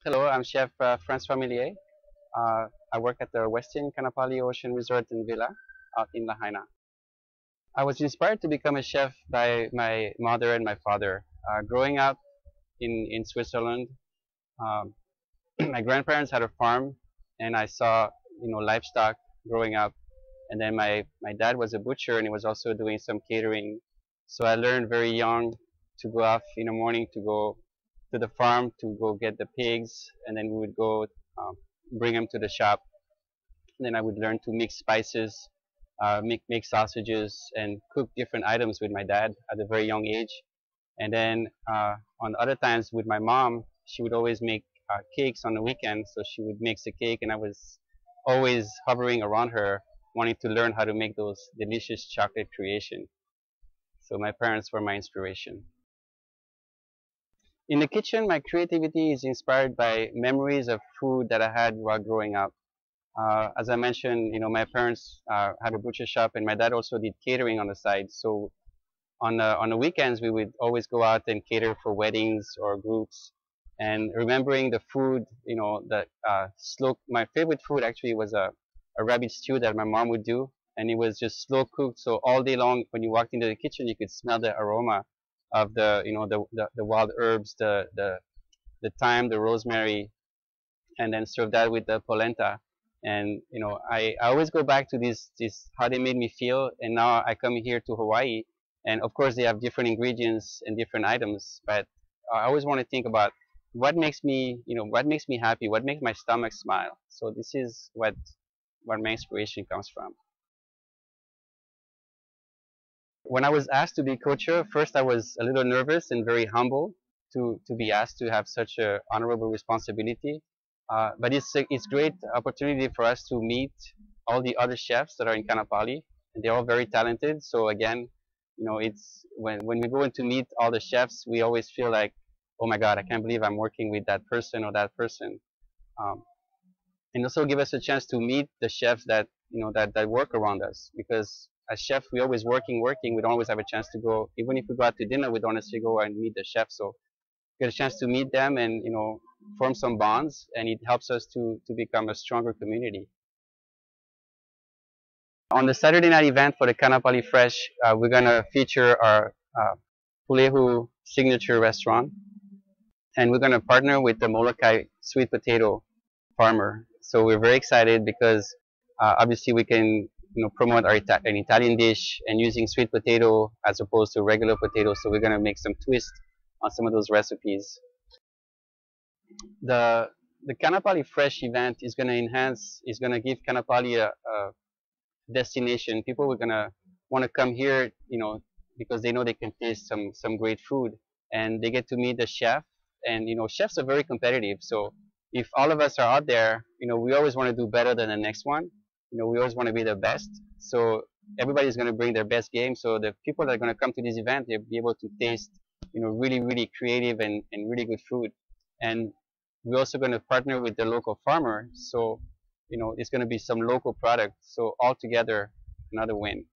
Hello, I'm Chef Francois Milliet. I work at the Westin Kaanapali Ocean Resort and Villa out in Lahaina. I was inspired to become a chef by my mother and my father. Growing up in Switzerland, um, my grandparents had a farm, and I saw livestock growing up. And then my dad was a butcher, and he was also doing some catering. So I learned very young to go off in the morning to go to the farm to go get the pigs, and then we would go bring them to the shop. And then I would learn to mix spices, make sausages, and cook different items with my dad at a very young age. And then on other times with my mom, she would always make cakes on the weekend. So she would mix a cake, and I was always hovering around her, wanting to learn how to make those delicious chocolate creation. So my parents were my inspiration. In the kitchen, my creativity is inspired by memories of food that I had while growing up. As I mentioned, my parents had a butcher shop, and my dad also did catering on the side. So on the weekends, we would always go out and cater for weddings or groups. And remembering the food, that slow. My favorite food actually was a rabbit stew that my mom would do, and it was just slow cooked. So all day long, when you walked into the kitchen, you could smell the aroma of the wild herbs, the thyme, the rosemary, and then serve that with the polenta. And I always go back to this how they made me feel. And now I come here to Hawaii, and of course they have different ingredients and different items, but I always want to think about what makes me happy, what makes my stomach smile. So this is what my inspiration comes from. When I was asked to be co-chair, first I was a little nervous and very humble to be asked to have such a honorable responsibility. But it's great opportunity for us to meet all the other chefs that are in Kaanapali, and they're all very talented. So again, it's when we go in to meet all the chefs, we always feel like, oh my God, I can't believe I'm working with that person or that person. Um, and also give us a chance to meet the chefs that work around us, because as chefs we always working, we don't always have a chance to go. Even if we go out to dinner, we don't necessarily go and meet the chef. So get a chance to meet them and form some bonds, and it helps us to become a stronger community. On the Saturday night event for the Kaanapali Fresh, we're gonna feature our Pulehu signature restaurant, and we're gonna partner with the Molokai Sweet Potato Farmer. So we're very excited because obviously we can promote an Italian dish and using sweet potato as opposed to regular potato. So we're gonna make some twist on some of those recipes. The Kaanapali Fresh event is gonna give Kaanapali a destination. People are gonna want to come here, because they know they can taste some great food, and they get to meet the chef. And chefs are very competitive. So if all of us are out there, we always want to do better than the next one. We always want to be the best. So everybody's going to bring their best game. So the people that are going to come to this event, they'll be able to taste, really, really creative and really good food. And we're also going to partner with the local farmer. So, it's going to be some local product. So altogether, another win.